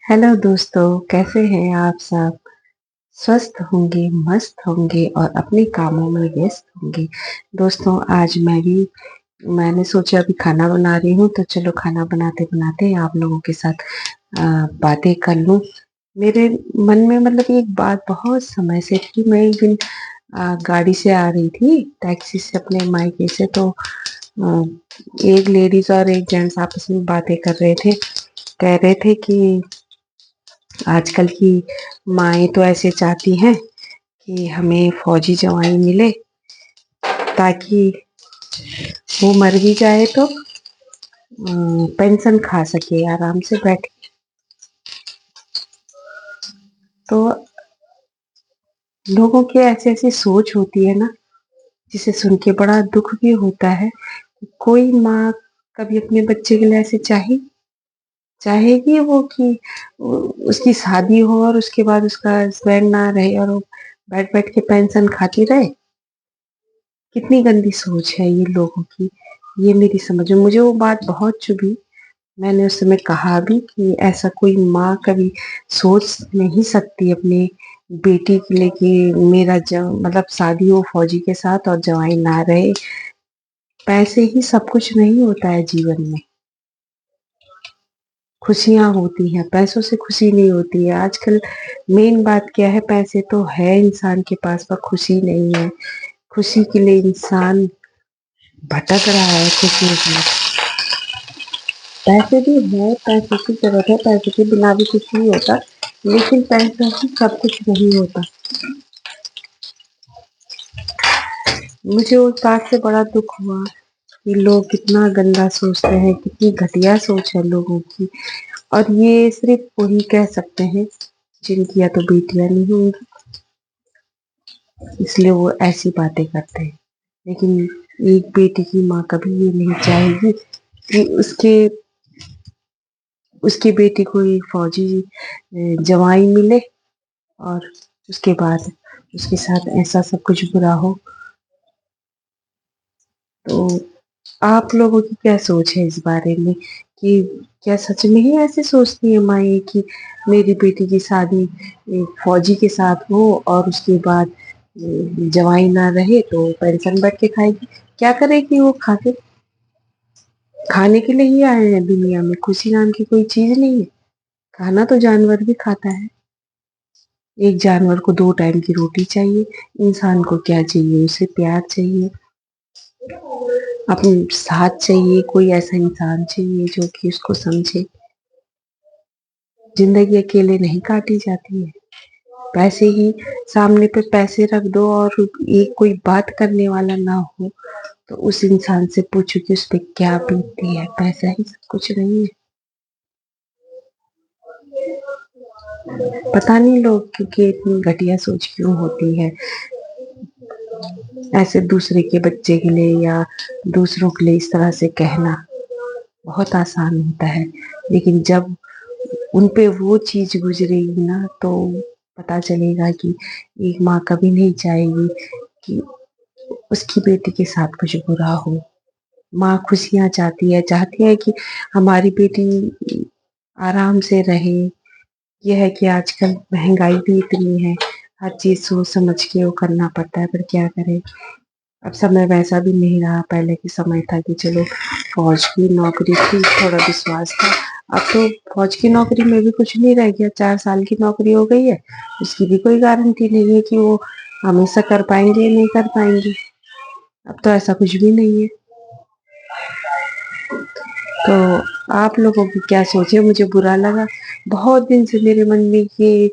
Hello दोस्तों, कैसे हैं आप सब? स्वस्थ होंगे, मस्त होंगे और अपने कामों में व्यस्त होंगे। दोस्तों, आज मैंने सोचा अभी खाना बना रही हूँ, तो चलो खाना बनाते बनाते आप लोगों के साथ बातें कर लूं। मेरे मन में मतलब एक बात बहुत समय से थी। मैं एक दिन गाड़ी से आ रही थी, टैक्सी से अपने मायके से, तो एक लेडीज और एक जेंट्स आपस में बातें कर रहे थे। कह रहे थे कि आजकल की माएँ तो ऐसे चाहती हैं कि हमें फौजी जवाई मिले, ताकि वो मर भी जाए तो पेंशन खा सके आराम से बैठ। तो लोगों की ऐसी ऐसी सोच होती है ना, जिसे सुन के बड़ा दुख भी होता है। कोई माँ कभी अपने बच्चे के लिए ऐसे चाहेगी वो कि उसकी शादी हो और उसके बाद उसका हस्बैंड ना रहे और वो बैठ बैठ के पेंशन खाती रहे? कितनी गंदी सोच है ये लोगों की। ये मेरी समझ में मुझे वो बात बहुत चुभी। मैंने उस समय कहा भी कि ऐसा कोई माँ कभी सोच नहीं सकती अपने बेटी के लिए कि मेरा मतलब शादी हो फौजी के साथ और जवाई ना रहे। पैसे ही सब कुछ नहीं होता है जीवन में। खुशियां होती हैं, पैसों से खुशी नहीं होती है। आजकल मेन बात क्या है, पैसे तो है इंसान के पास पर खुशी नहीं है। खुशी के लिए इंसान भटक रहा है खुशियों के लिए। पैसे भी है, पैसे की जरूरत है, पैसे के बिना भी कुछ नहीं होता, लेकिन पैसा ही सब कुछ नहीं होता। मुझे उस बात से बड़ा दुख हुआ कि लोग कितना गंदा सोचते हैं, कितनी घटिया सोच है लोगों की। और ये सिर्फ वही कह सकते हैं जिनकी या तो बेटियां नहीं होंगी, इसलिए वो ऐसी बातें करते हैं। लेकिन एक बेटी की माँ कभी ये नहीं चाहेगी कि उसकी बेटी को एक फौजी जवाई मिले और उसके बाद उसके साथ ऐसा सब कुछ बुरा हो। तो आप लोगों की क्या सोच है इस बारे में कि क्या सच में ही ऐसे सोचती है माएँ कि मेरी बेटी की शादी एक फौजी के साथ हो और उसके बाद जवाई ना रहे तो पेंशन बैठ के खाएगी? क्या करेगी वो खा के? खाने के लिए ही आए हैं दुनिया में, खुशी नाम की कोई चीज नहीं है। खाना तो जानवर भी खाता है। एक जानवर को 2 टाइम की रोटी चाहिए, इंसान को क्या चाहिए? उसे प्यार चाहिए, अपने साथ चाहिए, कोई ऐसा इंसान चाहिए जो कि उसको समझे। जिंदगी अकेले नहीं काटी जाती है। पैसे ही सामने पे पैसे रख दो और एक कोई बात करने वाला ना हो तो उस इंसान से पूछो कि उस पे क्या बीतती है। पैसा ही सब कुछ नहीं है। पता नहीं लोग क्योंकि इतनी घटिया सोच क्यों होती है। ऐसे दूसरे के बच्चे के लिए या दूसरों के लिए इस तरह से कहना बहुत आसान होता है, लेकिन जब उन पे वो चीज गुजरेगी ना तो पता चलेगा कि एक माँ कभी नहीं चाहेगी कि उसकी बेटी के साथ कुछ बुरा हो। माँ खुशियां चाहती है कि हमारी बेटी आराम से रहे। यह है कि आजकल महंगाई भी इतनी है, हर चीज सोच समझ के वो करना पड़ता है, पर क्या करें। अब समय वैसा भी नहीं रहा। पहले के समय था कि चलो फौज की नौकरी थी, थोड़ा विश्वास था। अब तो फौज की नौकरी में भी कुछ नहीं रह गया। 4 साल की नौकरी हो गई है, उसकी भी कोई गारंटी नहीं है कि वो हमेशा कर पाएंगे या नहीं कर पाएंगे। अब तो ऐसा कुछ भी नहीं है। तो आप लोगों की क्या सोच है? मुझे बुरा लगा। बहुत दिन से मेरे मन में ये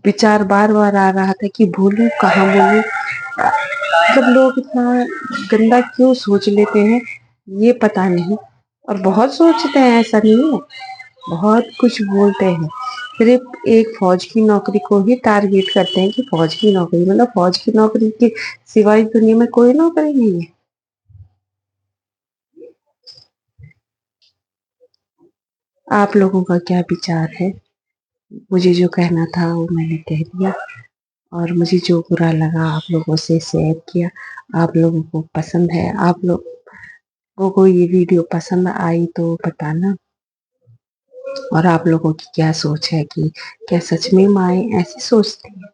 विचार बार बार आ रहा था कि बोलूं कहाँ बोलूं। मतलब लोग इतना गंदा क्यों सोच लेते हैं ये पता नहीं। और बहुत सोचते हैं, ऐसा नहीं है, बहुत कुछ बोलते हैं। सिर्फ एक फौज की नौकरी को ही टारगेट करते हैं कि फौज की नौकरी मतलब फौज की नौकरी के सिवाय दुनिया में कोई नौकरी नहीं है। आप लोगों का क्या विचार है? मुझे जो कहना था वो मैंने कह दिया, और मुझे जो बुरा लगा आप लोगों से शेयर किया। आप लोगों को पसंद है, आप लोगों को ये वीडियो पसंद आई तो बताना। اور آپ لوگوں کی کیا سوچ ہے کہ کیا سچ میں مائیں ایسی سوچتی ہیں؟